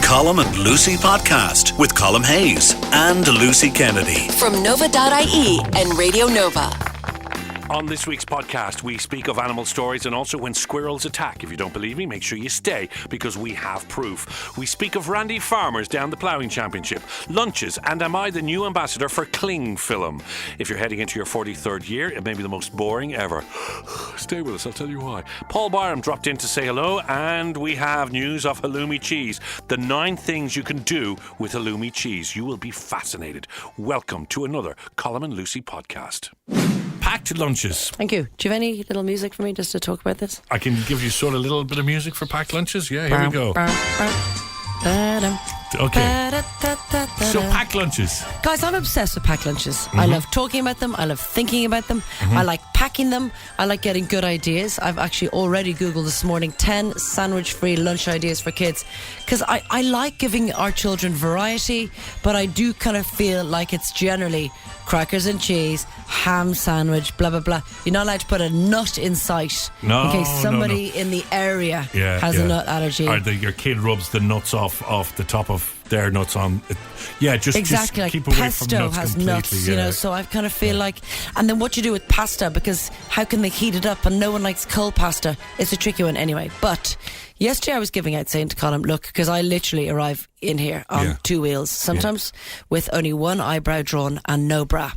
Colm and Lucy podcast with Colm Hayes and Lucy Kennedy. From Nova.ie and Radio Nova. On this week's podcast, we speak of animal stories and also when squirrels attack. If you don't believe me, make sure you stay because we have proof. We speak of Randy Farmers down the ploughing championship, lunches, and am I the new ambassador for cling film? If you're heading into your 43rd year, it may be the most boring ever. Stay with us, I'll tell you why. Paul Byram dropped in to say hello, and we have news of halloumi cheese. The 9 things you can do with halloumi cheese. You will be fascinated. Welcome to another Colm and Lucy podcast. Packed lunches. Thank you. Do you have any little music for me just to talk about this? I can give you sort of a little bit of music for packed lunches. Yeah, here we go. Okay. So packed lunches. Guys, I'm obsessed with packed lunches. I love talking about them. I love thinking about them. I like packing them. I like getting good ideas. I've actually already Googled this morning 10 sandwich-free lunch ideas for kids. Because I like giving our children variety, but I do kind of feel like it's generally crackers and cheese, ham sandwich, blah, blah, blah. You're not allowed to put a nut in sight in case somebody in the area has a nut allergy. Or your kid rubs the nuts off the top of their nuts on. Just exactly, just keep like away pesto from nuts has completely, nuts, you know, so I kind of feel like, and then what you do with pasta, because how can they heat it up, and no one likes cold pasta. It's a tricky one anyway. But yesterday I was giving out, saying to Colm, look, because I literally arrive in here on 2 wheels, sometimes with only one eyebrow drawn and no bra.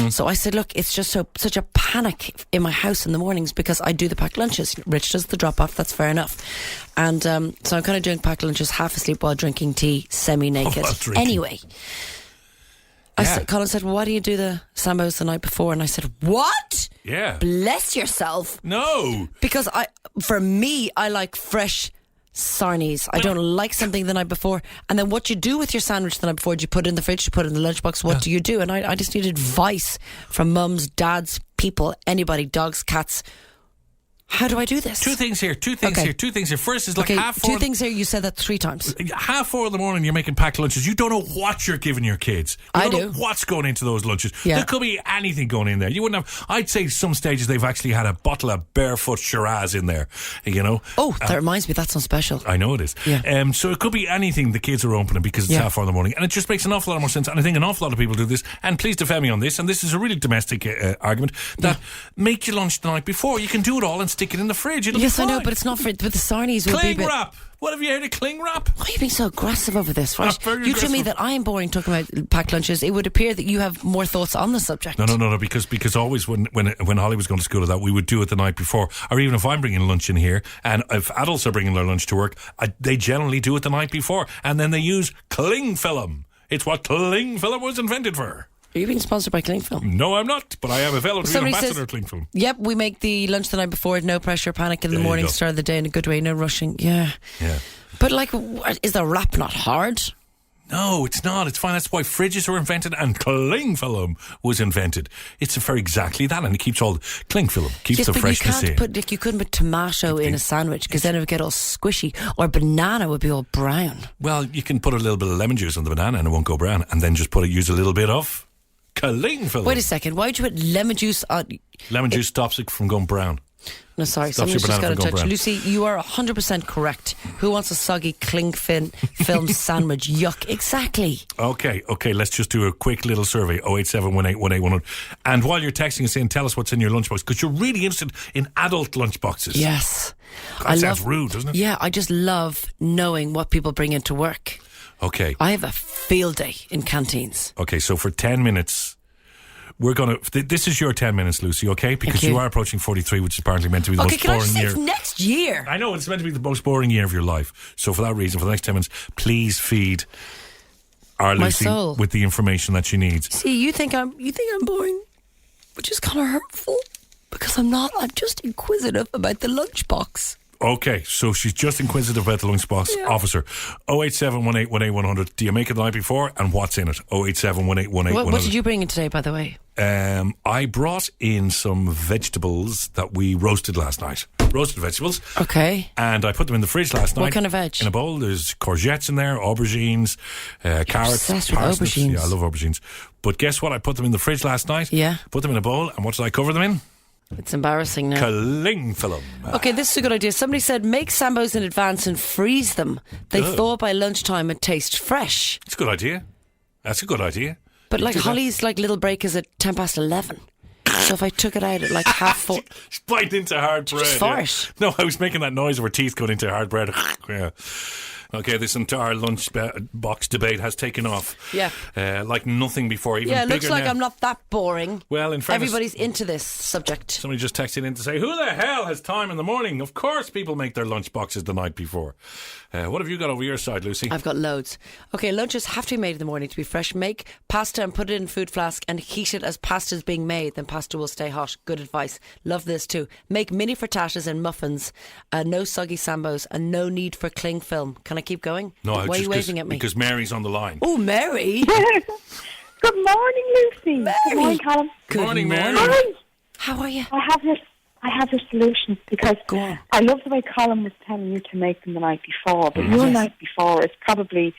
So I said, look, it's just such a panic in my house in the mornings because I do the packed lunches. Rich does the drop off, that's fair enough. And so I'm kind of doing packed lunches half asleep while drinking tea, semi-naked. Anyway, Colin said, well, why do you do the sambos the night before? And I said, what? Yeah. Bless yourself. No. Because for me, I like fresh sarnies. I don't like something the night before. And then what you do with your sandwich the night before, do you put it in the fridge, you put it in the lunchbox, what do you do? And I just need advice from mums, dads, people, anybody, dogs, cats. How do I do this? Two things here. First is like half 4. 2 things here, you said that 3 times. Half 4 in the morning, you're making packed lunches. You don't know what you're giving your kids. You don't know what's going into those lunches. Yeah. There could be anything going in there. You wouldn't have. I'd say some stages they've actually had a bottle of barefoot Shiraz in there. You know. Oh, that reminds me, that's not special. I know it is. Yeah. So it could be anything the kids are opening because it's half 4 in the morning, and it just makes an awful lot more sense. And I think an awful lot of people do this. And please defend me on this. And this is a really domestic argument that make your lunch the night before. You can do it all and stick it in the fridge. Yes, I know, but it's not for. But the sarnies will be. Cling wrap. What have you heard of cling wrap? Why are you being so aggressive over this? Right? You aggressive. tell me that I am boring talking about packed lunches. It would appear that you have more thoughts on the subject. No. Because always when Holly was going to school, that we would do it the night before, or even if I'm bringing lunch in here, and if adults are bringing their lunch to work, they generally do it the night before, and then they use cling film. It's what cling film was invented for. Are you being sponsored by Cling Film? No, I'm not, but I am available to be an ambassador of Cling Film. Yep, we make the lunch the night before. No pressure, panic in the morning, start of the day in a good way, no rushing. Yeah. But like, is the wrap not hard? No, it's not. It's fine. That's why fridges were invented and cling film was invented. It's for exactly that, and it keeps all cling film keeps the freshness in. You couldn't put tomato in a sandwich because then it would get all squishy, or banana would be all brown. Well, you can put a little bit of lemon juice on the banana and it won't go brown, and then just use a little bit of cling film. Wait a second. Why would you put lemon juice on? Lemon juice stops it from going brown. No, sorry. Somebody's just got in touch. Lucy, you are 100% correct. Who wants a soggy cling film sandwich? Yuck. Exactly. Okay. Let's just do a quick little survey. 0871818100. And while you're texting us in, tell us what's in your lunchbox, because you're really interested in adult lunchboxes. Yes. That sounds rude, doesn't it? Yeah, I just love knowing what people bring into work. Okay. I have a field day in canteens. Okay, so for 10 minutes, we're going to... This is your 10 minutes, Lucy, okay? Because you are approaching 43, which is apparently meant to be the most boring year. Okay, can I just say it's next year? I know, it's meant to be the most boring year of your life. So for that reason, for the next 10 minutes, please feed our Lucy with the information that she needs. See, you think I'm boring, which is kind of hurtful, because I'm not. I'm just inquisitive about the lunchbox. Okay, so she's just inquisitive about the lunchbox officer. 0871818100. Do you make it the night before? And what's in it? 0871818100. What did you bring in today, by the way? I brought in some vegetables that we roasted last night. Roasted vegetables. Okay. And I put them in the fridge last night. What kind of veg? In a bowl. There's courgettes in there, aubergines, carrots, obsessed with parsnips. aubergines. Yeah, I love aubergines. But guess what? I put them in the fridge last night. Yeah. Put them in a bowl, and what did I cover them in? It's embarrassing now. Cling film. Okay, this is a good idea. Somebody said make sambos in advance and freeze them. They thaw by lunchtime and taste fresh. It's a good idea. That's a good idea. But like Holly's like little break is at 11:10. So if I took it out at like 4:30. She's biting into hard bread. Just fart. No, I was making that noise of her teeth going into hard bread. Yeah. Okay, this entire lunch box debate has taken off. Yeah. Like nothing before. Even Yeah, it looks bigger like now. I'm not that boring. Well, in fairness, everybody's into this subject. somebody just texted in to say, who the hell has time in the morning? Of course people make their lunch boxes the night before. What have you got over your side, Lucy? I've got loads. Okay, lunches have to be made in the morning to be fresh. Make pasta and put it in a food flask and heat it as pasta is being made. Then pasta will stay hot. Good advice. Love this too. Make mini frittatas and muffins. No soggy sambos and no need for cling film. Can I keep going? No, Why are you waving at me? Because Mary's on the line. Oh, Mary. Good morning, Lucy. Mary. Good morning, Colm. Good morning, Mary. Hi. How are you? I have your solution because Go on. I love the way Colm was telling you to make them the night before, but your Yes. night before is probably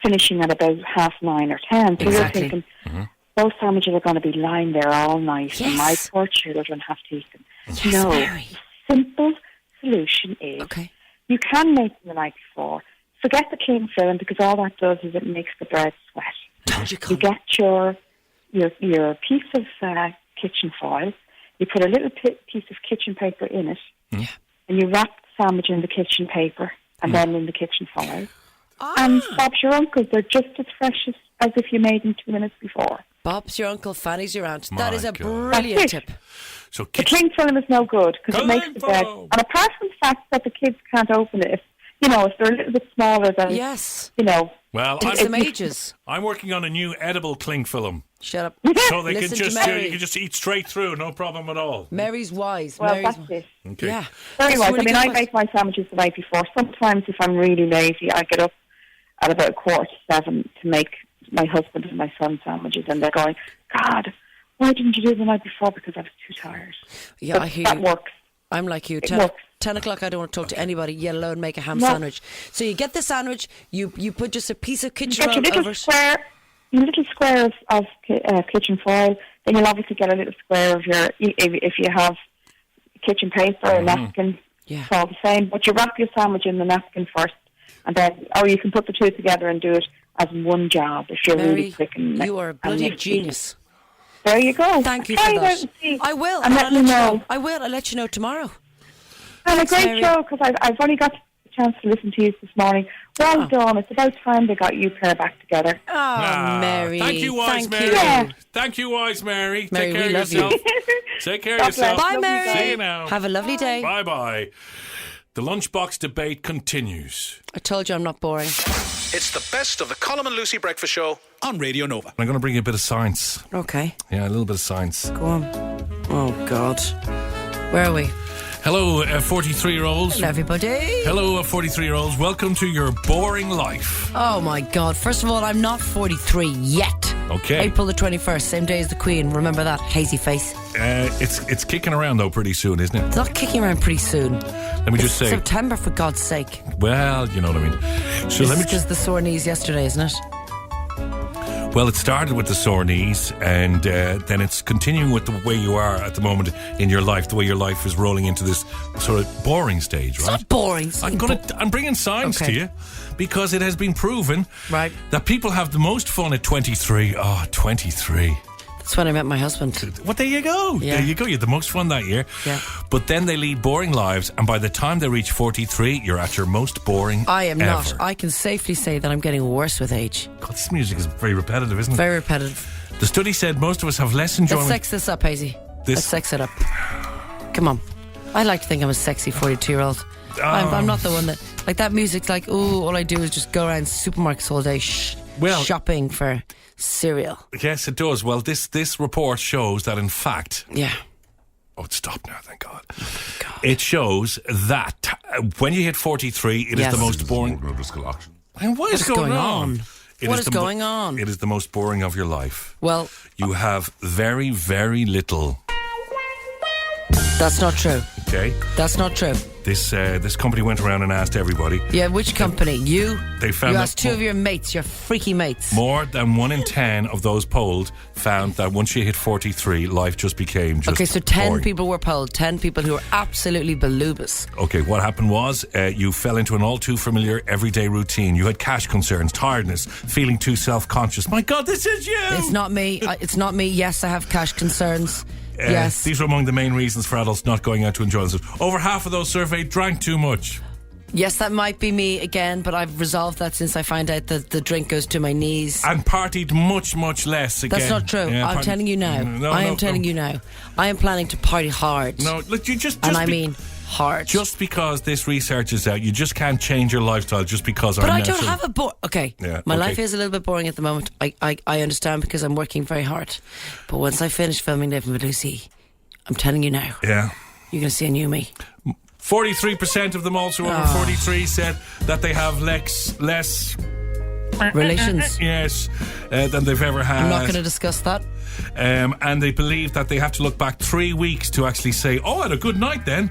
finishing at about 9:30 or 10. So Exactly. you're thinking, those sandwiches are going to be lying there all night and my Yes. poor children have to eat them. Yes, no, Mary. the simple solution is Okay. you can make them the night before. Forget the cling film because all that does is it makes the bread sweat. Told you, You Colm. get your piece of kitchen foil, you put a little piece of kitchen paper in it, Yeah. and you wrap the sandwich in the kitchen paper and then in the kitchen foil. Ah. And Bob's your uncle, they're just as fresh as if you made them 2 minutes before. Bob's your uncle, Fanny's your aunt. My That is a God. brilliant That's it. tip. So The cling film is no good because it makes the bread. Cling film. And apart from the fact that the kids can't open it, if they're a little bit smaller than, Yes. well, Takes them ages. I'm working on a new edible cling film. Shut up. So they can Listen to just Mary. you can just eat straight through, no problem at all. Mary's wise. well, Mary's that's it. Okay. Yeah. Very That's well. really I mean, good I advice. make my sandwiches the night before. Sometimes if I'm really lazy, I get up at about 6:45 to make my husband and my son sandwiches, and they're going, God, why didn't you do it the night before? Because I was too tired. Yeah, But I hear that you. works. I'm like you. It 10 works. o'clock, I don't want to talk to anybody, yet alone make a ham No. sandwich. So you get the sandwich, you put just a piece of kitchen Get your roll little over it. square of kitchen foil. Then you'll obviously get a little square of your, if you have kitchen paper or napkin. Yeah. It's all the same. But you wrap your sandwich in the napkin first, and then, or you can put the two together and do it as one job if you're Mary, really quick. And you are a bloody and nifty. genius. There you go. Thank you Try for it out that. and see. I will. And let I'll me know. I will. I'll let you know tomorrow. And a Thanks, great Mary. show because I've only got the chance to listen to you this morning. Well done. It's about time they got you pair back together. Oh, Ah, Mary. Thank you, wise Thank Mary. you. Yeah. Thank you, wise Mary. Mary, Take care we of love you. yourself. Take care of God bless. yourself. Bye, Lovely Mary. day. See you now. Have a lovely day. Bye bye. The lunchbox debate continues. I told you I'm not boring. It's the best of the Colm and Lucy Breakfast Show on Radio Nova. I'm going to bring you a bit of science. Okay, Yeah, a little bit of science. go on. Oh, God. Where are we? Hello, 43-year-olds. Hello, everybody. Hello, 43-year-olds. Welcome to your boring life. Oh, my God. First of all, I'm not 43 yet. Okay. April the 21st, same day as the Queen. Remember that? Hazy face. It's kicking around, though, pretty soon, isn't it? It's not kicking around pretty soon. Let me just say. September, for God's sake. Well, you know what I mean. So This let is me because the sore knees yesterday, isn't it? Well, it started with the sore knees, and then it's continuing with the way you are at the moment in your life, the way your life is rolling into this sort of boring stage, It's right? not boring. I'm bringing science Okay. to you because it has been proven Right. that people have the most fun at 23. Oh, 23. That's when I met my husband. Well, there you go. Yeah. There you go. You had the most fun that year. Yeah. But then they lead boring lives, and by the time they reach 43, you're at your most boring I am ever. not. I can safely say that I'm getting worse with age. God, this music is very repetitive, isn't it? Very repetitive. The study said most of us have less enjoyment. Let's sex this up, Hazy. This- Let's sex it up. Come on. I like to think I'm a sexy 42-year-old. I'm not the one that... Like, that music's like, ooh, all I do is just go around supermarkets all day shopping for cereal. Yes, it does. Well, this report shows that, in fact... Yeah. Oh, it stopped now, thank God. God. It shows that when you hit 43, it is Yes. the most boring... And what is going on? What is going on? It is the most boring of your life. Well, You have very, very little. that's not true. Okay, That's not true. this company went around and asked everybody. Yeah, which company? You? They found You that asked two of your mates, your freaky mates. more than 1 in 10 of those polled found that once you hit 43, life just became just Okay, so 10 boring. people were polled. 10 people who were absolutely balubus. Okay, what happened was you fell into an all too familiar everyday routine. You had cash concerns, tiredness, feeling too self-conscious. My God, this is you! It's not me. It's not me. Yes, I have cash concerns. Yes. These are among the main reasons for adults not going out to enjoy themselves. Over half of those surveyed drank too much. Yes, that might be me again, but I've resolved that since I found out that the drink goes to my knees. And partied much, much less again. That's not true. Yeah, I'm telling you now. No, I am no, telling no. you now. I am planning to party hard. No, look, you just and I mean hard. Just because this research is out, you just can't change your lifestyle just because But our I don't natural- have a Okay, Yeah, my okay. life is a little bit boring at the moment. I understand because I'm working very hard. But once I finish filming Living with Lucy, I'm telling you now, Yeah. you're going to see a new me. 43% of them also over 43 said that they have less Relations. yes, than they've ever had. I'm not going to discuss that. And they believe that they have to look back 3 weeks to actually say, oh, I had a good night then.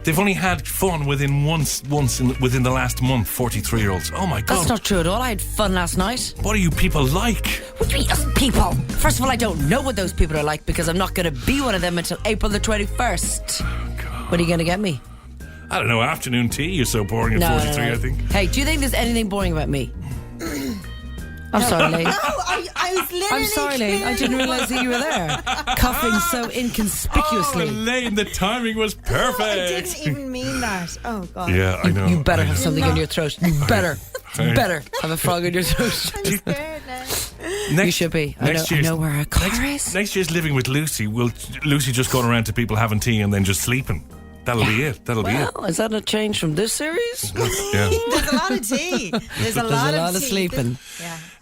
They've only had fun within within the last month, 43-year-olds. Oh my God. That's not true at all. I had fun last night. What are you people like? What do you mean, us people? First of all, I don't know what those people are like because I'm not going to be one of them until April the 21st. What are you going to get me? I don't know, afternoon tea. You're so boring at 43, No. I think. Hey, do you think there's anything boring about me? I'm sorry, Lee. No, I was literally. I'm sorry, Lee. I didn't realise that you were there. Coughing so inconspicuously. Oh, Lane, the timing was perfect. I didn't even mean that. Oh, God. Yeah, I know. You better I know. have something in your throat. You better. Hey. You better have a frog in your throat. I'm scared now. You should be. I know where our car is. Next year's Living with Lucy. Will Lucy just going around to people having tea and then just sleeping? That'll be it. That'll be it. Well, is that a change from this series? Yeah. There's a lot of tea. There's a lot of tea. sleeping.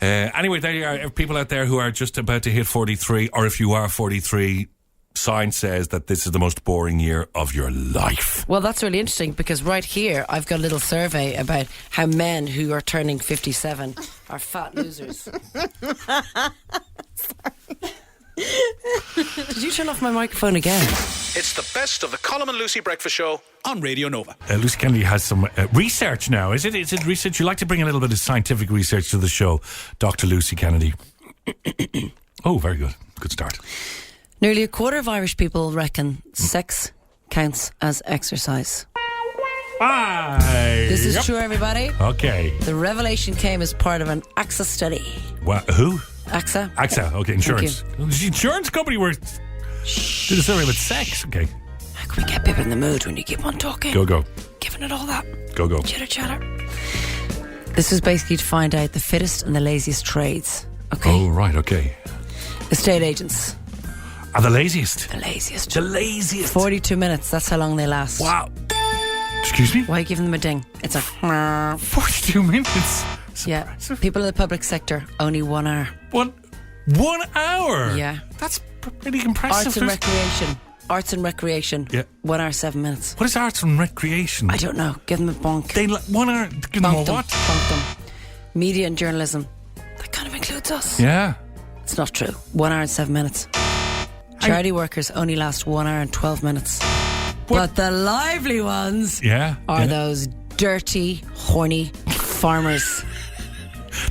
Yeah. Anyway, there you are. People out there who are just about to hit 43, or if you are 43, science says that this is the most boring year of your life. Well, that's really interesting because right here I've got a little survey about how men who are turning 57 are fat losers. Did you turn off my microphone again? It's the best of the Colm and Lucy Breakfast Show on Radio Nova. Lucy Kennedy has some research now. Is it research? You like to bring a little bit of scientific research to the show, Dr. Lucy Kennedy. Oh, very good. Good start. Nearly a quarter of Irish people reckon sex counts as exercise. Aye. This is true, everybody. Okay. The revelation came as part of an AXA study. Who? AXA? AXA. Okay, insurance. The insurance company did a survey about sex. Okay. How can we get people in the mood when you keep on talking? Go. Giving it all that. Go. Chitter. This is basically to find out the fittest and the laziest trades. Okay. Oh, right, okay. Estate agents. Are the laziest? The laziest. The laziest. 42 minutes. That's how long they last. Wow. Excuse me? Why are you giving them a ding? It's a 42 minutes? yeah. People in the public sector, only 1 hour. 1 hour? Yeah. That's pretty impressive. Arts and recreation. Yeah. 1 hour, 7 minutes. What is arts and recreation? I don't know. Give them a bonk. They 1 hour. Give them a Bonk them. what? Bonk them. Media and journalism. That kind of includes us. Yeah. It's not true. 1 hour and 7 minutes. Charity workers only last 1 hour and 12 minutes. But the lively ones are those dirty, horny farmers.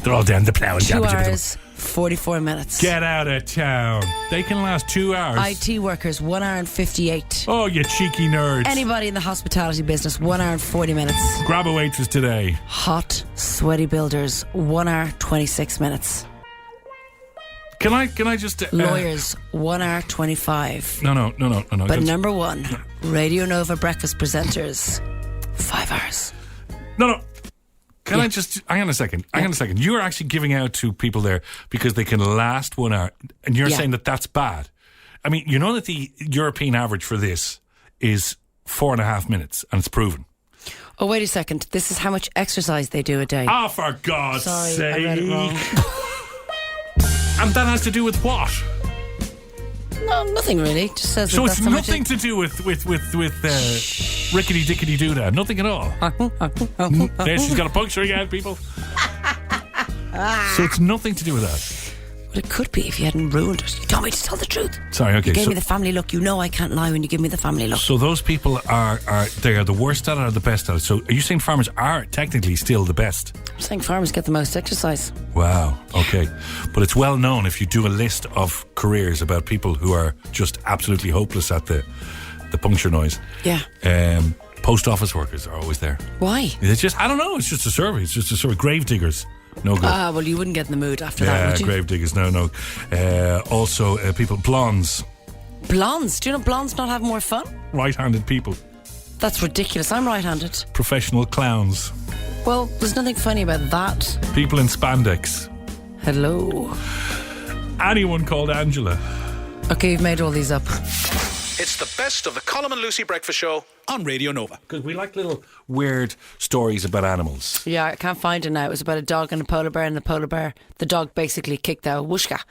They're all down the plough and 2 hours, 44 minutes. Get out of town. They can last 2 hours. IT workers, 1 hour and 58. Oh, you cheeky nerds. Anybody in the hospitality business, 1 hour and 40 minutes. Grab a waitress today. Hot, sweaty builders, 1 hour, 26 minutes. Can I just... Lawyers, 1 hour, 25. No. But number one, Radio Nova breakfast presenters, 5 hours. No. Can I just... Hang on a second. You're actually giving out to people there because they can last 1 hour. And you're saying that that's bad. I mean, you know that the European average for this is 4.5 minutes, and it's proven. Oh, wait a second. This is how much exercise they do a day. Oh, for God's sake. Sorry, I read it wrong. And that has to do with what? No, nothing really. Just says So that it's that's how much nothing to do with rickety dickety doo dah. Nothing at all. There, she's got a puncture again, people. So it's nothing to do with that. Well, it could be if you hadn't ruined it. You told me to tell the truth. Sorry, okay. You gave me the family look. You know I can't lie when you give me the family look. So those people are they are the worst at it or the best at it? So are you saying farmers are technically still the best? I'm saying farmers get the most exercise. Wow, okay. But it's well known if you do a list of careers about people who are just absolutely hopeless at the puncture noise. Yeah. Post office workers are always there. Why? It's just, I don't know, it's just a survey. It's just a survey. Grave diggers. No good. Well, you wouldn't get in the mood after that, would you? Grave diggers, no. Also, people, blondes. Blondes? Do you know blondes not have more fun? Right-handed people. That's ridiculous. I'm right-handed. Professional clowns. Well, there's nothing funny about that. People in spandex. Hello. Anyone called Angela. Okay, you've made all these up. It's the best of the Colm and Lucy Breakfast Show on Radio Nova. Because we like little weird stories about animals. Yeah, I can't find it now. It was about a dog and a polar bear, and the dog basically kicked the whooshka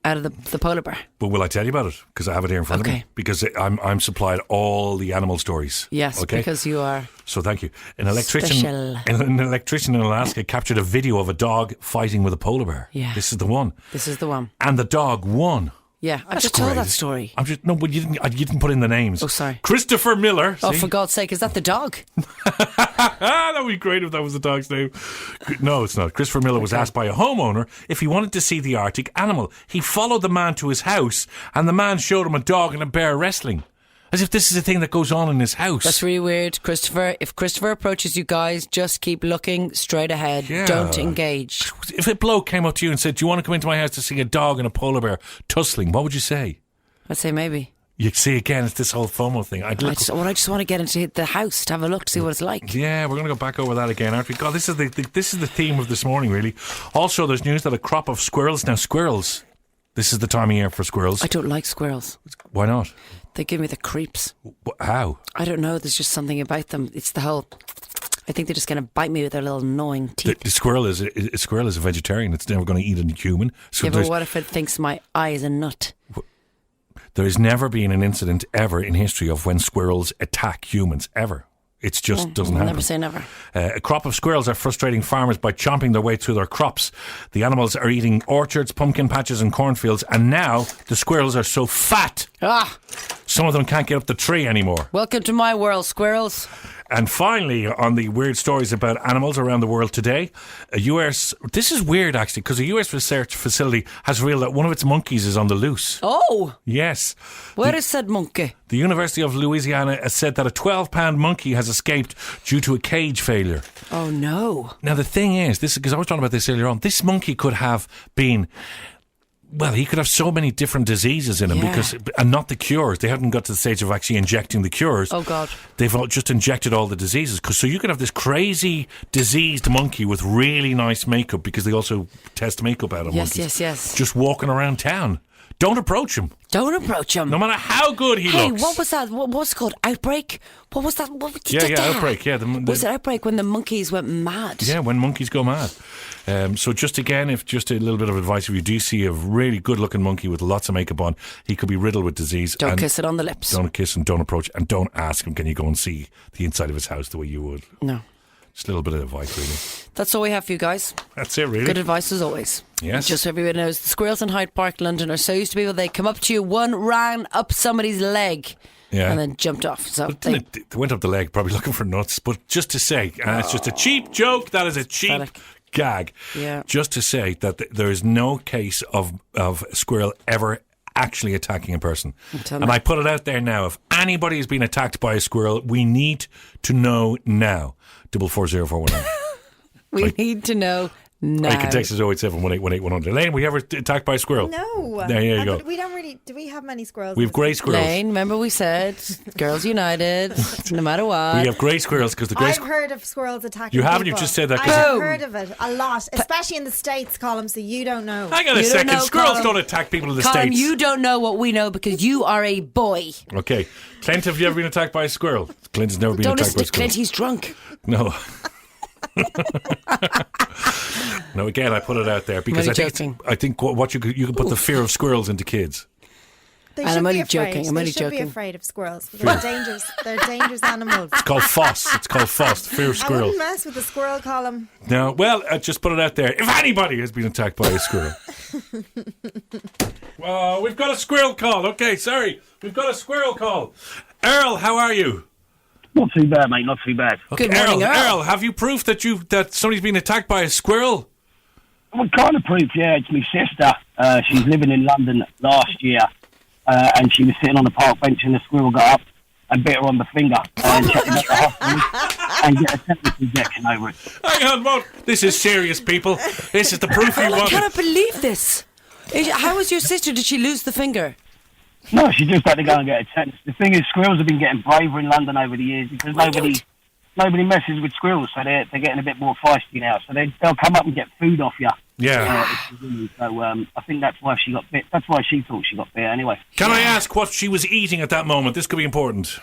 out of the polar bear. But will I tell you about it? Because I have it here in front of me. Because I'm supplied all the animal stories. Yes, okay? because you are. So thank you. An electrician Special. in Alaska captured a video of a dog fighting with a polar bear. Yeah. This is the one. And the dog won. Yeah, I've That's just told great. that story. But you didn't put in the names. Oh, sorry. Christopher Miller. Oh, see? for God's sake, is that the dog? That would be great if that was the dog's name. No, it's not. Christopher Miller was asked by a homeowner if he wanted to see the Arctic animal. He followed the man to his house, and the man showed him a dog and a bear wrestling. As if this is a thing that goes on in his house. That's really weird, Christopher. If Christopher approaches you guys, just keep looking straight ahead. Yeah. Don't engage. If a bloke came up to you and said, do you want to come into my house to see a dog and a polar bear tussling, what would you say? I'd say maybe. You see, again, it's this whole FOMO thing. I just want to get into the house to have a look, to see what it's like. Yeah, we're going to go back over that again, aren't we? God, this is the theme of this morning, really. Also, there's news that a crop of squirrels. Now, squirrels, this is the time of year for squirrels. I don't like squirrels. Why not? They give me the creeps. How? I don't know. There's just something about them. It's the whole... I think they're just going to bite me with their little gnawing teeth. The squirrel is a vegetarian. It's never going to eat a human. So yeah, but what if it thinks my eye is a nut? There has never been an incident ever in history of when squirrels attack humans, ever. It just doesn't happen. Never say never. A crop of squirrels are frustrating farmers by chomping their way through their crops. The animals are eating orchards, pumpkin patches and cornfields, and now the squirrels are so fat. Some of them can't get up the tree anymore. Welcome to my world, squirrels. And finally, on the weird stories about animals around the world today, this is weird actually, because a US research facility has revealed that one of its monkeys is on the loose. Oh! Yes. Where is said monkey? The University of Louisiana has said that a 12-pound monkey has escaped due to a cage failure. Oh no. Now the thing is, because I was talking about this earlier on, this monkey could have been... Well, he could have so many different diseases in him and not the cures. They haven't got to the stage of actually injecting the cures. Oh, God. They've just injected all the diseases. So you could have this crazy diseased monkey with really nice makeup, because they also test makeup out of monkeys. Yes. Just walking around town. Don't approach him. Don't approach him. No matter how good he looks. Hey, what was that? What was it called? Outbreak? What was that? Outbreak. Yeah, was it Outbreak when the monkeys went mad? Yeah, when monkeys go mad. So just again, if just a little bit of advice, if you do see a really good-looking monkey with lots of makeup on, he could be riddled with disease. Don't kiss it on the lips. Don't kiss him, don't approach, and don't ask him, can you go and see the inside of his house the way you would? No. Just a little bit of advice, really. That's all we have for you guys. That's it, really. Good advice as always. Yes. Just so everyone knows, the squirrels in Hyde Park, London are so used to people, they come up to you, one ran up somebody's leg. Yeah. And then jumped off. So they went up the leg, probably looking for nuts. But just to say, and it's just a cheap joke. That is a cheap gag. Yeah. Just to say that there is no case of a squirrel ever actually attacking a person. And I put it out there now. If anybody has been attacked by a squirrel, we need to know now. 440-419. We need to know now. You can text us 087 181 100. Elaine, were you ever attacked by a squirrel? No. There you go. We don't really... Do we have many squirrels? We have grey squirrels. Lane, remember we said Girls United, no matter what. We have grey squirrels because the grey... I've heard of squirrels attacking You haven't? people. You just said that. I've heard of it a lot, especially in the States, Colm, so you don't know. Hang on a second. Squirrels don't attack people in the States. You don't know what we know because you are a boy. Okay. Clint, have you ever been attacked by a squirrel? Clint has never been attacked by a squirrel. Don't listen to Clint, he's drunk. No. No, again, I put it out there because I think what you can put the fear of squirrels into kids. I'm only joking. They should be afraid of squirrels. They're dangerous. They're dangerous animals. It's called FOSS. It's called FOSS. Fear of squirrel. I wouldn't mess with the squirrel column. No, well, I just put it out there. If anybody has been attacked by a squirrel, Oh, we've got a squirrel call. Okay, sorry. We've got a squirrel call. Earl, how are you? Not too bad, mate. Not too bad. Okay, Good morning, Earl. Have you proof that somebody's been attacked by a squirrel? Well, kind of proof, yeah. It's my sister. She's living in London last year, and she was sitting on the park bench, and the squirrel got up and bit her on the finger and checked her at the hospital and get a tetanus injection over it. Hang on, Mark. This is serious, people. This is the proof we I wanted. cannot believe this. How was your sister? Did she lose the finger? No, she just had to go and get a tetanus. The thing is, squirrels have been getting braver in London over the years because nobody messes with squirrels, so they're getting a bit more feisty now. So they'll come up and get food off you. Yeah. So I think that's why she got bit. That's why she thought she got bit anyway. Can I ask what she was eating at that moment? This could be important.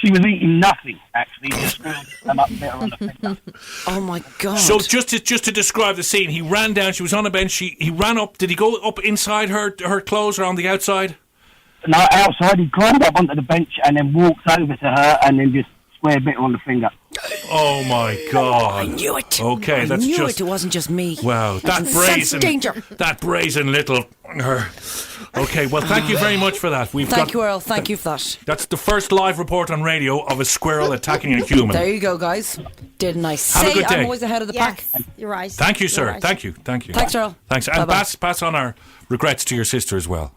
She was eating nothing, actually. Just squirrels come up and bit her on the finger. Oh my God. So just to describe the scene, he ran down, she was on a bench, he ran up, did he go up inside her clothes or on the outside? No, outside. He climbed up onto the bench and then walked over to her and then just square bit her on the finger. Oh my God! I knew it. Okay, I knew it wasn't just me. Wow, Sense danger. that brazen little. Okay, well, thank you very much for that. Thank you, Earl. Thank you for that. That's the first live report on radio of a squirrel attacking a human. There you go, guys. Didn't I say Have a good day. I'm always ahead of the pack? Yes, you're right. Thank you, sir. You're right. Thank you. Thanks, Earl. Thanks, and Bye-bye. pass on our regrets to your sister as well.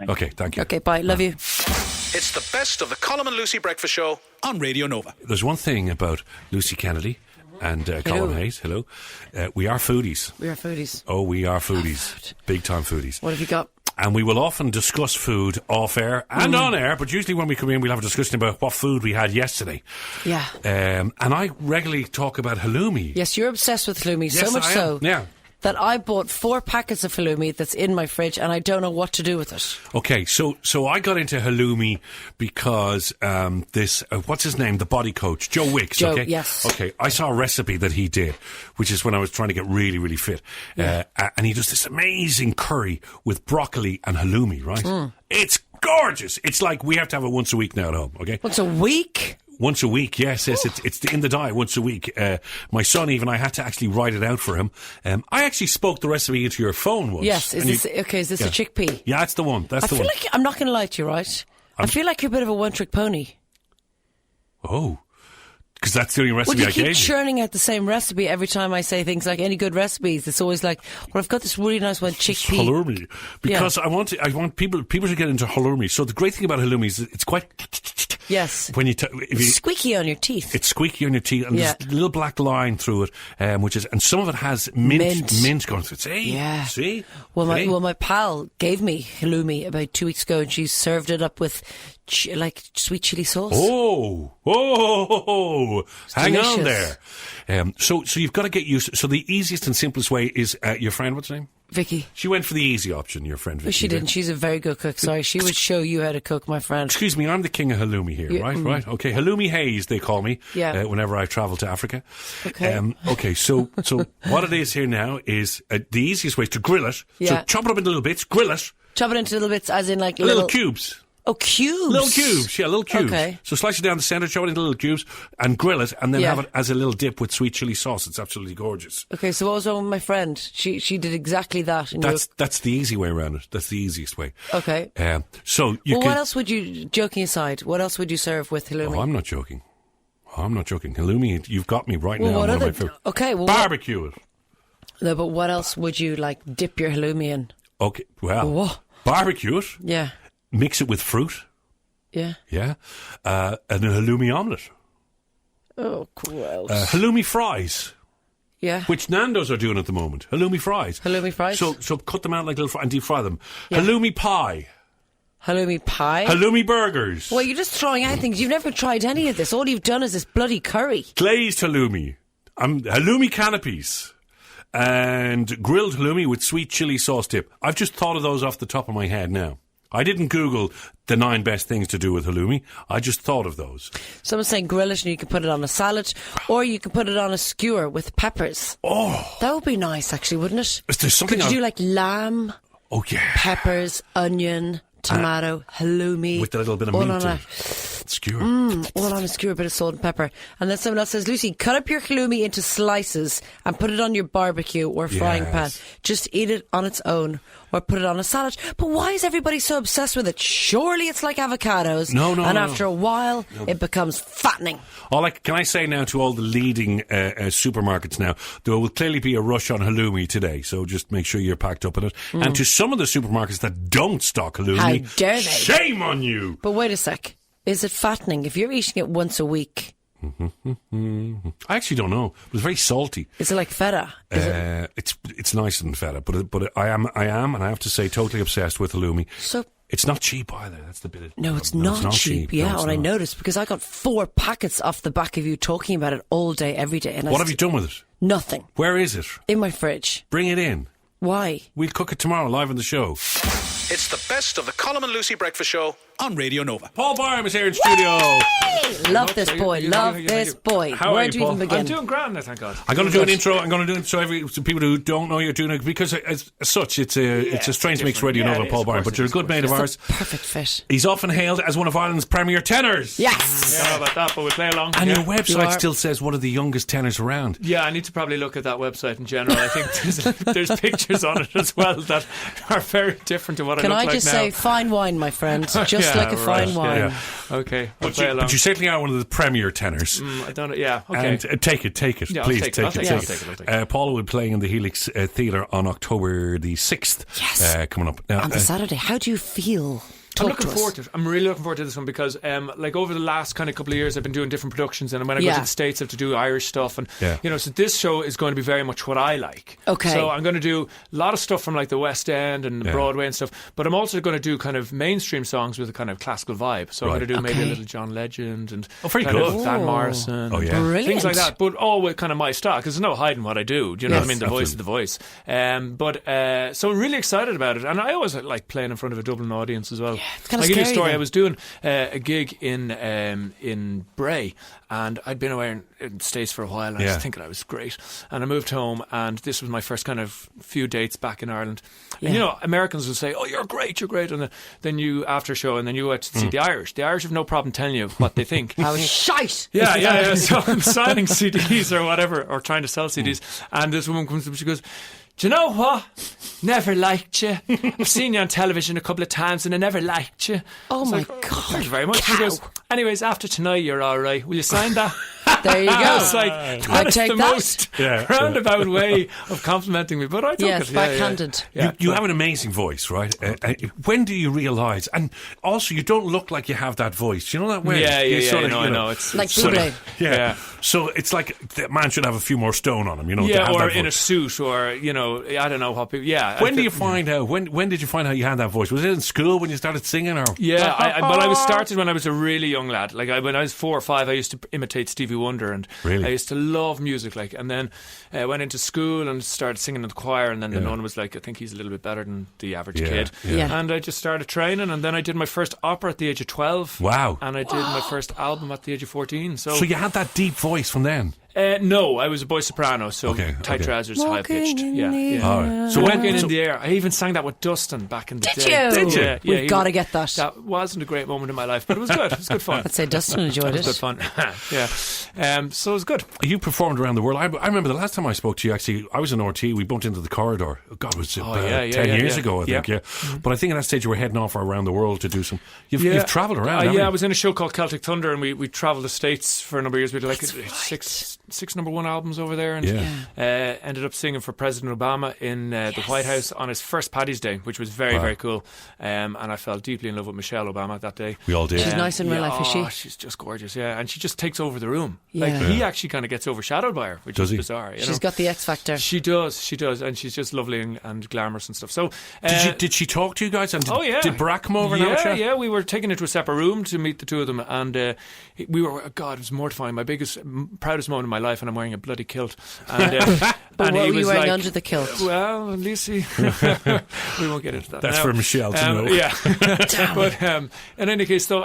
Okay, thank you. Okay, bye. Love you. It's the best of the Colm and Lucy Breakfast Show on Radio Nova. There's one thing about Lucy Kennedy and Colm Hayes. Hello. We are foodies. We are foodies. Oh, we are foodies. Big time foodies. What have you got? And we will often discuss food off air and on air, but usually when we come in, we'll have a discussion about what food we had yesterday. Yeah. And I regularly talk about halloumi. Yes, you're obsessed with halloumi, Yes, so much I am. so Yeah. that I bought 4 packets of halloumi that's in my fridge and I don't know what to do with it. Okay, so I got into halloumi because this what's his name, the body coach, Joe Wicks. Joe, okay, yes. Okay, I saw a recipe that he did, which is when I was trying to get really, really fit, and he does this amazing curry with broccoli and halloumi. Right, It's gorgeous. It's like we have to have it once a week now at home. Okay, Once a week? Once a week, yes, it's in the diet once a week. My son, even, I had to actually write it out for him. I actually spoke the recipe into your phone once. Yes. Is this a chickpea? Yeah, that's the one. I feel like, I'm not going to lie to you, right? I feel like you're a bit of a one-trick pony. Oh, because that's the only recipe Well, you I keep gave you. churning out the same recipe every time I say things like any good recipes. It's always like, well, I've got this really nice one, chickpea. Halloumi, because I want people to get into halloumi. So the great thing about halloumi is it's quite Yes. when It's squeaky on your teeth. it's squeaky on your teeth, and there's a little black line through it, and some of it has mint going through it. See, Yeah. see. Well, See? my pal gave me halloumi about 2 weeks ago, and she served it up with sweet chili sauce. Hang on delicious. there. So you've got to get used. So the easiest and simplest way is your friend. What's her name? Vicky. She went for the easy option. Your friend Vicky. Well, she didn't. She's a very good cook. Sorry, she would show you how to cook, my friend. Excuse me, I'm the king of halloumi here, Yeah, right? Right. Okay, halloumi Hayes, they call me. Yeah. Whenever I travel to Africa. Okay. Okay. So what it is here now is the easiest way is to grill it. Yeah. So chop it up into little bits, grill it, Chop it into little bits, as in like little cubes. Oh, cubes. Little cubes, yeah, little cubes. Okay. So slice it down the centre, chop it into little cubes, and grill it, and then Yeah. have it as a little dip with sweet chili sauce. It's absolutely gorgeous. Okay, so what was wrong with my friend? She did exactly that. And That's the easy way around it. That's the easiest way. Okay. So you Well, can. what else would you, joking aside, what else would you serve with halloumi? Oh, I'm not joking. Halloumi, you've got me right Well, now. what One of other? my favorite. Okay, well, Barbecue it. no, but what else would you like dip your halloumi in? Okay, well, What? barbecue it. Yeah, Mix it with fruit. yeah. Yeah. And a halloumi omelette. Oh, gross. Halloumi fries, yeah. which Nando's are doing at the moment. Halloumi fries. Halloumi fries? So cut them out like little and deep fry them. Yeah. Halloumi pie. Halloumi pie? Halloumi burgers. Well, you're just throwing out things. You've never tried any of this. All you've done is this bloody curry. Glazed halloumi. Halloumi canopies. And grilled halloumi with sweet chili sauce dip. I've just thought of those off the top of my head now. I didn't Google the 9 best things to do with halloumi. I just thought of those. Someone's saying grill it and you can put it on a salad, or you can put it on a skewer with peppers. Oh. That would be nice, actually, wouldn't it? There's something Could you do like lamb, Oh, yeah. peppers, onion, tomato, halloumi. With a little bit of all meat on in a- it. skewer. All on a skewer, a bit of salt and pepper. And then someone else says, Lucy, cut up your halloumi into slices and put it on your barbecue or frying pan. Just eat it on its own or put it on a salad. But why is everybody so obsessed with it? Surely it's like avocados. No. And after a while, it becomes fattening. Can I say now to all the leading supermarkets now, there will clearly be a rush on halloumi today, so just make sure you're packed up in it. And to some of the supermarkets that don't stock halloumi, how dare they? Shame on you! But wait a sec. Is it fattening? If you're eating it once a week... I actually don't know. It's very salty. Is it like feta? It's nicer than feta, but I am, and I have to say, totally obsessed with halloumi. So it's not cheap either. That's the bit. It's not cheap. Yeah, I noticed because I got 4 packets off the back of you talking about it all day, every day. And what have you done with it? Nothing. Where is it? In my fridge. Bring it in. Why? We'll cook it tomorrow live on the show. It's the best of the Colm and Lucy Breakfast Show on Radio Nova. Paul Byram is here in studio. Love this boy. Love this boy. How Where are you, do you even Paul? begin? I'm doing grand, I thank God. I'm going to do an intro. I'm going to do it so people who don't know you're doing it because as such it's a strange mix Radio Nova, Paul Byram. But you're a good mate of ours. Perfect fit. He's often hailed as one of Ireland's premier tenors. Yes. I don't know about that, but we'll play along. And your website still says one of the youngest tenors around. Yeah, I need to probably look at that website in general. I think there's pictures on it as well that are very different to what Can I look I like just now. say fine wine, my friend? Just like a fine wine. Yeah. Okay, we'll play along. But you certainly are one of the premier tenors. I don't know. Yeah, okay. And take it. Yeah, Please I'll take it. Paul will be playing in the Helix Theatre on October the 6th. Yes. Coming up. Now, On the Saturday. How do you feel? I'm looking forward to it. I'm really looking forward to this one because, over the last kind of couple of years, I've been doing different productions, and when I go to the States, I have to do Irish stuff, and so this show is going to be very much what I like. Okay. So I'm going to do a lot of stuff from like the West End and Broadway and stuff, but I'm also going to do kind of mainstream songs with a kind of classical vibe. So I'm going to do maybe a little John Legend and very good. Van Morrison, Brilliant. things like that. But all with kind of my style because there's no hiding what I do. Do you know what I mean? The voice is the voice. So I'm really excited about it, and I always like playing in front of a Dublin audience as well. Yeah, it's kind of I'll give you a scary, story. though. I was doing a gig in Bray, and I'd been away in the States for a while, and I was thinking I was great. And I moved home, and this was my first kind of few dates back in Ireland. And Americans will say, "Oh, you're great," and then you after show, and then you go out to see the Irish. The Irish have no problem telling you what they think. How shite. Yeah. So I'm signing CDs or whatever, or trying to sell CDs, and this woman comes up, she goes, "Do you know what? Never liked you. I've seen you on television a couple of times and I never liked you." Oh my God. God. Thank you very much. Cow. She goes, "Anyways, after tonight, you're all right. Will you sign that?" There you go. I was like, I that's take the that. most roundabout way of complimenting me. But I took Yes, it. backhanded. You have an amazing voice, right? When do you realise? And also, you don't look like you have that voice. You know that way? I know. It's Like sort Buble. of, Yeah. So it's like that man should have a few more stone on him, to Yeah, have or that in a voice. suit, or, I don't know what people... Yeah. When do you find out? When did you find out you had that voice? Was it in school when you started singing? Or? Yeah, but I was started when I was a really young lad. Like when I was 4 or 5, I used to imitate Stevie Wonder, and I used to love music. And then I went into school and started singing in the choir, and then the nun was like, "I think he's a little bit better than the average kid." Yeah. And I just started training, and then I did my first opera at the age of 12. Wow. And I did my first album at the age of 14. So you had that deep voice from then? No, I was a boy soprano, so tight trousers, high pitched. Yeah. All right. So Walking in the Air, I even sang that with Dustin back in the day. Did you? Yeah, We've got to get that. That wasn't a great moment in my life, but it was good. It was good fun. I'd say Dustin enjoyed It was it. good fun. Yeah. So it was good. You performed around the world. I remember the last time I spoke to you, actually, I was in RT, we bumped into the corridor. God, it was 10 years ago, I think, But I think at that stage you were heading off around the world to do some... You've travelled around, haven't you? I was in a show called Celtic Thunder, and we travelled the States for a number of years. We did like six number one albums over there, and ended up singing for President Obama in the White House on his first Paddy's Day, which was very, very cool. And I fell deeply in love with Michelle Obama that day. We all did. She's nice in real life, is she? Oh, she's just gorgeous, and she just takes over the room. Yeah. Like he actually kind of gets overshadowed by her, which is bizarre. She's got the X factor. She does, and she's just lovely and glamorous and stuff. So, did she talk to you guys? And Did Barack come over? Yeah, we were taken into a separate room to meet the two of them, and we were. God, it was mortifying. My proudest moment in my life, and I'm wearing a bloody kilt. And, But and what he were you was wearing like, under the kilt? Well, Lucy, we won't get into that. That's now. for Michelle to know. Yeah. But in any case, though,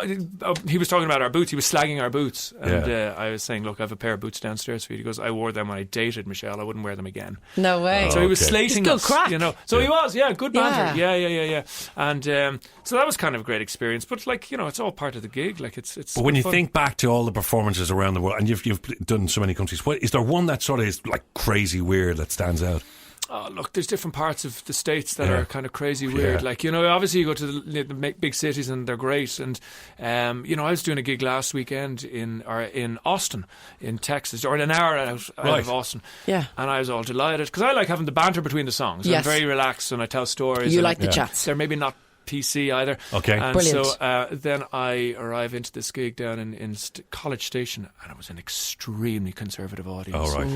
he was talking about our boots. He was slagging our boots. And I was saying, look, I have a pair of boots downstairs for you. He goes, I wore them when I dated Michelle. I wouldn't wear them again. No way. So he was slating He's us. good crack. You know. So he was, good banter. Yeah. And so that was kind of a great experience. But, like, you know, it's all part of the gig. Like, it's But when you fun. think back to all the performances around the world, and you've done so many countries, is there one that sort of is like crazy weird that stands out? Oh, look, there's different parts of the States that are kind of crazy weird. Like, you know, obviously you go to the big cities and they're great. And, you know, I was doing a gig last weekend in Austin, in Texas, or an hour out of Austin. Yeah. And I was all delighted because I like having the banter between the songs. Yes. I'm very relaxed and I tell stories. You and like the chats. They're maybe not PC either. Okay. And Brilliant. so then I arrive into this gig down in College Station, and it was an extremely conservative audience. Oh, right.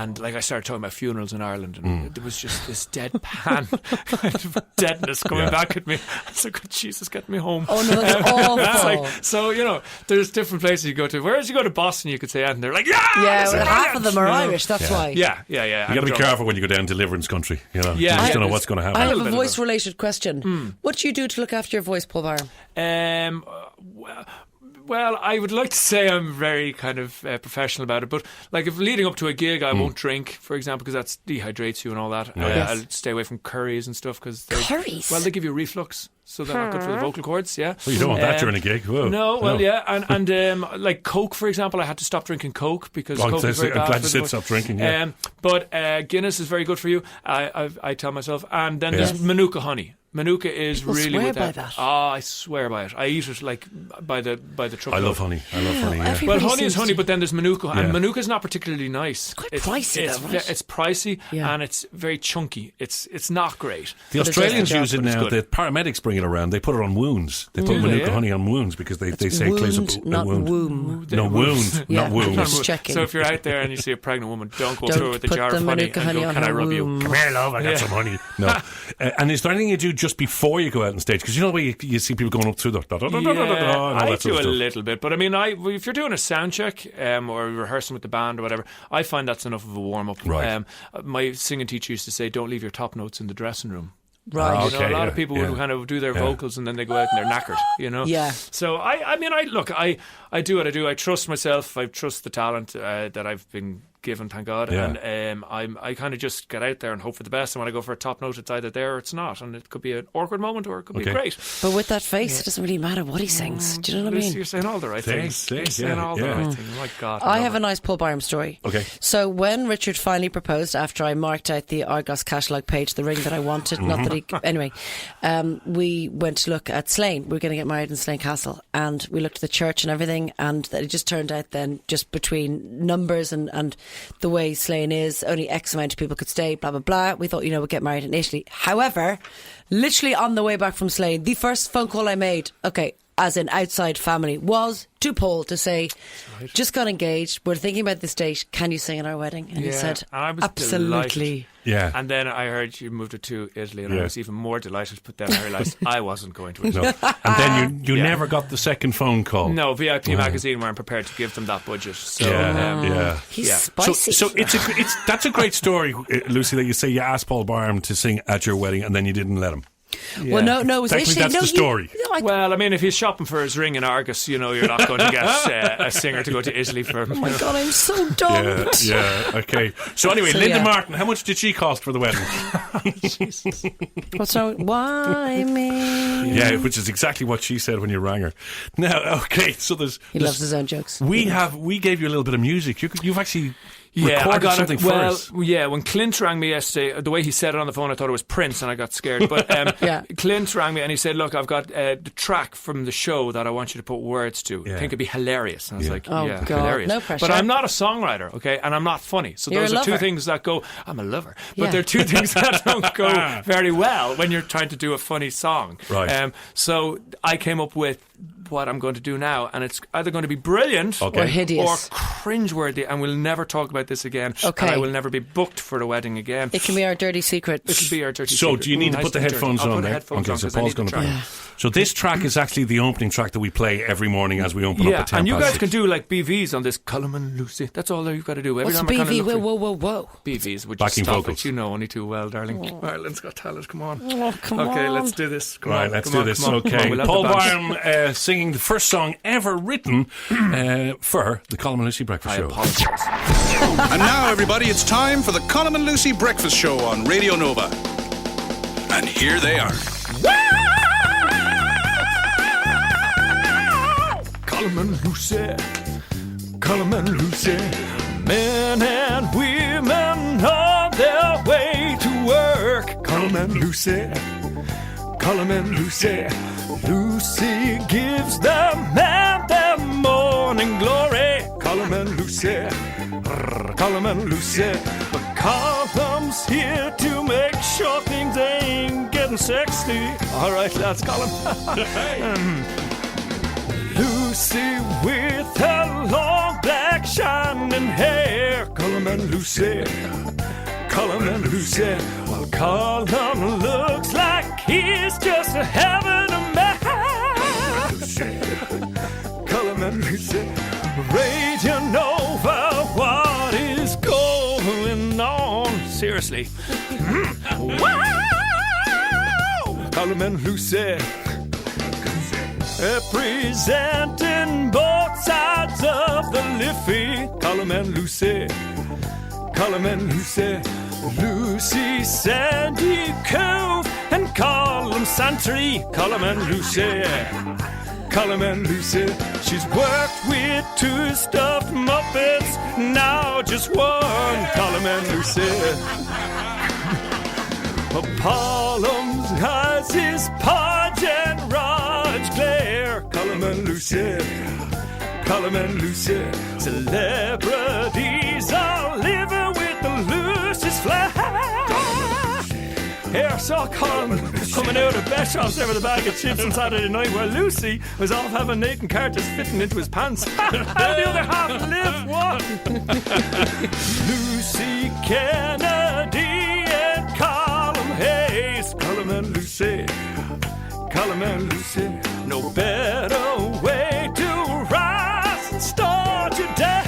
And like I started talking about funerals in Ireland, and there was just this deadpan kind of deadness coming back at me. I was like, oh, Jesus, get me home. Oh, no, that's awful. That's like, so, you know, there's different places you go to. Whereas you go to Boston, you could say, and they're like, yeah, well, half of them are Irish, that's why. Yeah. You got to be careful when you go down Deliverance Country. You know, Yeah. you just don't know It's- what's going to happen. I have little a bit of voice-related question. What do you do to look after your voice, Paul Byron? Well, I would like to say I'm very kind of professional about it, but like if leading up to a gig, I won't drink, for example, because that dehydrates you and all that. Yes. I'll stay away from curries and stuff because Curries? Well, they give you reflux, so they're not good for the vocal cords. Yeah. Well, you don't want that during a gig. Whoa. No, well, yeah, and like Coke, for example, I had to stop drinking Coke because Coke is very bad. I'm glad for you the said voice. stop drinking. Yeah. But Guinness is very good for you. I tell myself, and then there's Manuka honey. Manuka is People really swear with by that. that. Oh, I swear by it. I eat it like by the truckload. I love honey. Yeah. Well, Everybody honey is seems honey, to- but then there's Manuka, and Manuka is not particularly nice. It's quite pricey, though, right? It's pricey, Yeah. and it's very chunky. It's not great. The But it does the Australians job, use it but it's now. good. The paramedics bring it around. They put it on wounds. They put Do they, Manuka yeah? honey on wounds because they say it clears Wound, a not wound. womb. No, wound, Yeah, not wound. just checking. So if you're out there and you see a pregnant woman, don't go Don't through with a put jar the of honey Manuka and honey go, on can I her rub you? womb. Come here, love. I got some honey. No. And is there anything you do just before you go out on stage? Because you know the way you see people going up through the and all I that do sort a of stuff. little bit, but I mean, if you're doing a sound check or rehearsing with the band or whatever, I find that's enough of a warm up. Right. My singing teacher used to say, "Don't leave your top notes in the dressing room." Right. You know, Okay, a lot yeah, of people yeah. would kind of do their vocals and then they go out and they're knackered. You know. Yeah. So I mean, I do what I do. I trust myself. I trust the talent that I've been given, thank God. Yeah. And I kind of just get out there and hope for the best. And when I go for a top note, it's either there or it's not. And it could be an awkward moment or it could be great. But with that face, it doesn't really matter what he sings. Do you know what I Lucy, mean? you're saying all the right things. You're saying all the right things. My God. I have a nice Paul Byron story. Okay. So when Richard finally proposed, after I marked out the Argos catalogue page, the ring that I wanted, not that he... Anyway, we went to look at Slane. We were going to get married in Slane Castle. And we looked at the church and everything. And it just turned out then, just between numbers and the way Slane is, only X amount of people could stay, blah, blah, blah. We thought, we'd get married in Italy. However, literally on the way back from Slane, the first phone call I made, as in outside family, was to Paul to say, just got engaged, we're thinking about this date, can you sing at our wedding? And he said, and I was absolutely. delighted. Yeah. And then I heard you moved it to Italy, and Yeah. I was even more delighted. But then I realised I wasn't going to Italy. No. And then you never got the second phone call. No, VIP magazine weren't prepared to give them that budget. So, Yeah. He's Yeah. spicy. So that's a great story, Lucy, that you say you asked Paul Byron to sing at your wedding and then you didn't let him. Well, no, it was Technically, Italy. that's the story. Well, I mean, if he's shopping for his ring in Argos, you're not going to get a singer to go to Italy for. Oh my God, I'm so dumb. Yeah, okay. So anyway, So, Linda yeah. Martin, how much did she cost for the wedding? What's wrong? Why me? Yeah, which is exactly what she said when you rang her. Now, okay, so He loves his own jokes. we gave you a little bit of music. You've actually Yeah, I recorded got something it. for Well, us. yeah, when Clint rang me yesterday, the way he said it on the phone, I thought it was Prince, and I got scared. But Yeah. Clint rang me and he said, "Look, I've got the track from the show that I want you to put words to. Yeah. I think it'd be hilarious." And I was like, Oh, "Yeah, God, hilarious." no pressure. But I'm not a songwriter, okay, and I'm not funny. So You're those a are two lover. things that go. I'm a lover, but Yeah. they're two things that don't go very well when you're trying to do a funny song. Right. So I came up with what I'm going to do now, and it's either going to be brilliant or hideous or cringeworthy, and we'll never talk about this again. Okay. And I will never be booked for a wedding again. It can be our dirty secret. It'll be our dirty So secret. do you need to Nice put the and dirty. headphones I'll on put the there? headphones Okay, on so 'cause I Paul's need going the to play. track. So this track is actually the opening track that we play every morning as we open up at 10 Yeah, and past you guys 6. can do like BVs on this Colm and Lucy. That's all you've got to do. Every What's time I BV? kinda look Whoa. BVs, would you Backing stop vocals. it? You know only too well, darling. Ireland's Got Talent, come on. Come Okay, on. let's do this. Come Right, on, let's come do on, this. come on, come on. Okay, We'll have Paul the bounce. Byram singing the first song ever written for the Colm and Lucy Breakfast I Show. apologise. And now, everybody, it's time for the Colm and Lucy Breakfast Show on Radio Nova. And here they are. Colm and Lucy, Colm and Lucy. Men and women on their way to work. Colm and Lucy, Colm and Lucy. Lucy gives the man their morning glory. Colm and Lucy, Colm and Lucy. But Colm's here to make sure things ain't getting sexy. All right, lads, Colm. Lucy with her long black shining hair. Colm and Lucy, Colm and Lucy. While Colm looks like he's just having a man. Colm and Lucy, Radio Nova, what is going on? Seriously. Wow! Colm and Lucy, representing both sides of the Liffey. Colm and Lucy, Colm and Lucy. Lucy Sandy Cove and Colm Santry. Colm and Lucy, Colm and Lucy. She's worked with 2 stuffed Muppets, now just 1. Colm and Lucy. Colm's eyes is Podge and Raj Glare. Colm and Lucy, Colm and Lucy. Celebrities are living with the Lucy's flash. Here I saw Colm coming out of Beshop's there with a bag of chips on Saturday night, where Lucy was off having Nathan Carter's fitting into his pants. And the other half live what? Lucy Kennedy and Colm Hayes. Colm and Lucy, Colm and Lucy. No better way to rise and start your day.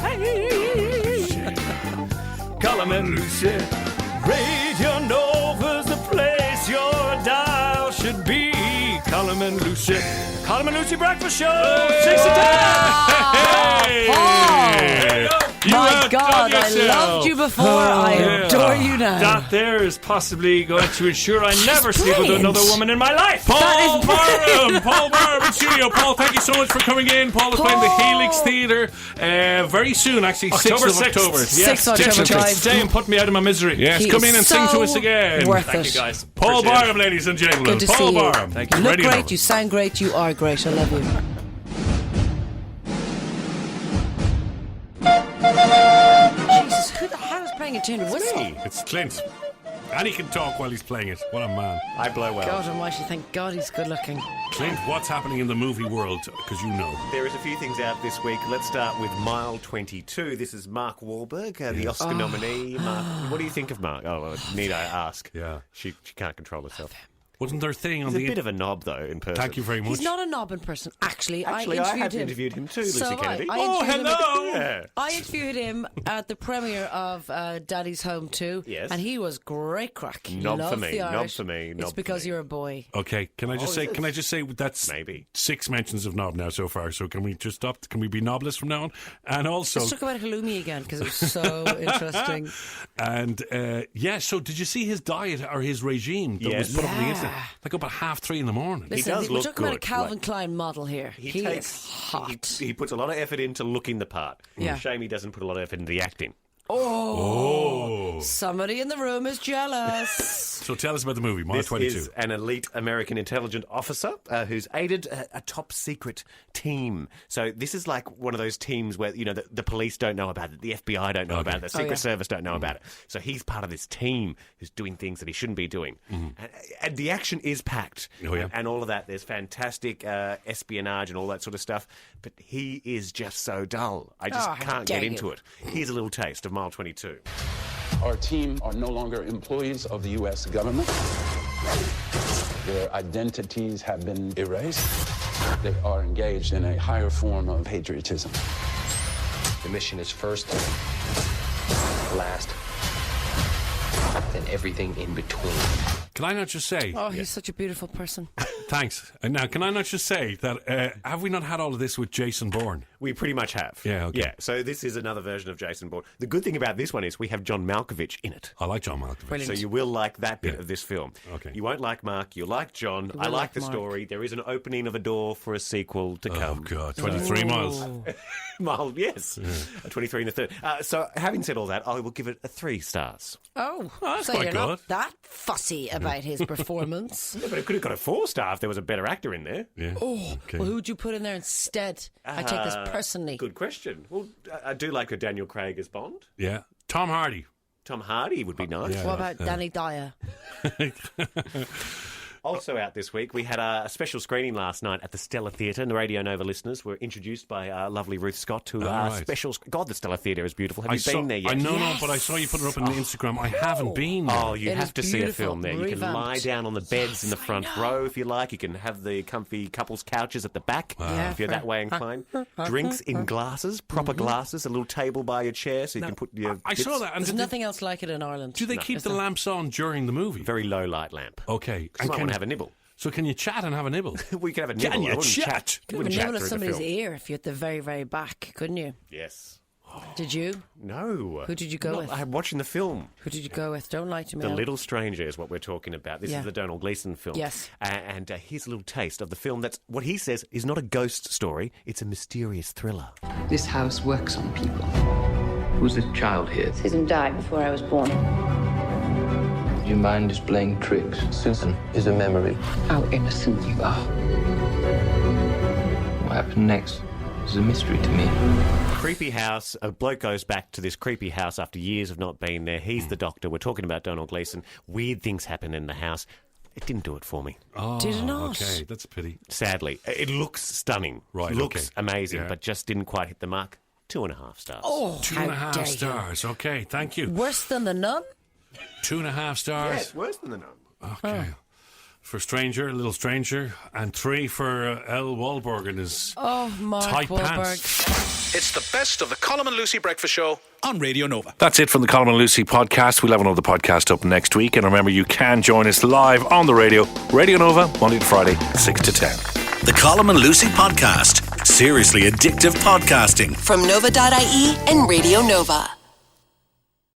Colm and Lucy, Radio Nova's the place your dial should be. Colm and Lucy, Colm and Lucy Breakfast Show, 6 to 10. Hey! You My outdone God, I yourself. loved you before. I adore you now. That there is possibly going to ensure I never sleep with another woman in my life. Paul Byram in studio. Paul, thank you so much for coming in. Paul is playing the Helix Theatre very soon, actually, October 6th of October. 6th October, guys. Stay and put me out of my misery. Yes, He come in is and sing to so us again. worth Thank it. you, guys. Paul Appreciate it. Byram, ladies and gentlemen. Good to Paul see you. Byram. Thank you. Look Radio great, Nova. you sound great, you are great. I love you. Jesus, who the hell is playing a tin whistle? Hey, it's Clint. And he can talk while he's playing it. What a man. I blow well. God almighty, thank God he's good looking. Clint, what's happening in the movie world? Because you know. There is a few things out this week. Let's start with Mile 22. This is Mark Wahlberg, the Oscar nominee. Mark, what do you think of Mark? Oh, well, need I ask? Yeah. She can't control herself. Wasn't there a thing on He's a the... bit of a knob, though, in person. Thank you very much. He's not a knob in person. Actually, I have interviewed him too, Lucy So have I. Kennedy. I Oh, interviewed him- hello! Yeah. I interviewed him at the premiere of Daddy's Home 2. Yes. And he was great crack. Knob Loved for me, the knob Irish. for me, knob It's for because me. you're a boy. Okay, can I just say? is it? Can I just say that's Maybe. 6 mentions of knob now so far. So can we just stop? Can we be knobless from now on? And also, Let's talk about halloumi again because it was so interesting. and yeah. So did you see his diet or his regime that was Yes. put up on the Yeah. internet? Like up at 3:30 in the morning. Listen, does we're look talking about a good, Calvin like- Klein model here. He takes, is hot. He puts a lot of effort into looking the part. Yeah. Shame he doesn't put a lot of effort into the acting. Oh, somebody in the room is jealous. So tell us about the movie, Mile This 22. is an elite American intelligence officer who's aided a top secret team. So this is like one of those teams where, the police don't know about it, the FBI don't know about it, the Secret Service don't know about it. So he's part of this team who's doing things that he shouldn't be doing. And the action is packed. And all of that. There's fantastic espionage and all that sort of stuff. But he is just so dull. I just can't get into it. Here's a little taste of Mile 22. Our team are no longer employees of the U.S. government. Their identities have been erased. They are engaged in a higher form of patriotism. The mission is first, last, and everything in between. Can I not just say... Oh, he's such a beautiful person. Thanks. Now, can I not just say that have we not had all of this with Jason Bourne? We pretty much have. Yeah, okay. Yeah, so this is another version of Jason Bourne. The good thing about this one is we have John Malkovich in it. I like John Malkovich. Brilliant. So you will like that bit of this film. Okay. You won't like Mark, you'll like John. I like the story. There is an opening of a door for a sequel to come. Oh, God. 23 miles. Mile, yes. 23 and a third. So having said all that, I will give it 3 stars. Oh, that's so quite you're good. not that fussy about his performance. Yeah, but it could have got a 4-star if there was a better actor in there. Yeah. Oh, okay. well, who'd you put in there instead? I take this personally. Good question. Well, I do like a Daniel Craig as Bond. Yeah. Tom Hardy. Tom Hardy would be nice. Yeah, what about Danny Dyer? Also out this week, we had a special screening last night at the Stella Theatre, and the Radio Nova listeners were introduced by lovely Ruth Scott to our special... God, the Stella Theatre is beautiful. Have you been there yet? No, but I saw you put it up on Instagram. I haven't been there. Oh, you have to see a film there. You can lie down on the beds in the front row if you like. You can have the comfy couples couches at the back if you're that way inclined. Drinks in glasses, proper glasses, a little table by your chair so you can put your... I saw that. And There's nothing else like it in Ireland. Do they keep the lamps on during the movie? Very low light lamp. Okay. And can have a nibble. So can you chat and have a nibble? We can have a nibble. Can you chat? You could have a nibble at somebody's ear if you're at the very, very back, couldn't you? Yes. Did you? No. Who did you go with? I'm watching the film. Who did you go with? Don't lie to me. The Little Stranger is what we're talking about. This is the Donald Gleason film. Yes. And here's a little taste of the film that's what he says is not a ghost story, it's a mysterious thriller. This house works on people. Who's the child here? Susan died before I was born. Do you mind displaying tricks? Susan is a memory. How innocent you are. What happened next is a mystery to me. Creepy house. A bloke goes back to this creepy house after years of not being there. He's the doctor. We're talking about Donald Gleason. Weird things happen in the house. It didn't do it for me. Oh, did it not? Okay, that's a pity. Sadly. It looks stunning. Right, looks amazing, but just didn't quite hit the mark. 2.5 stars. Oh, 2.5 stars. Okay, thank you. Worse than The Nun? 2.5 stars. Yes, worse than the Nun. Okay. For Stranger, Little Stranger, and 3 for L. Wahlberg and his tight pants. It's the best of the Colm and Lucy Breakfast Show on Radio Nova. That's it from the Colm and Lucy podcast. We'll have another podcast up next week. And remember, you can join us live on the radio. Radio Nova, Monday to Friday, 6 to 10. The Colm and Lucy podcast. Seriously addictive podcasting. From Nova.ie and Radio Nova.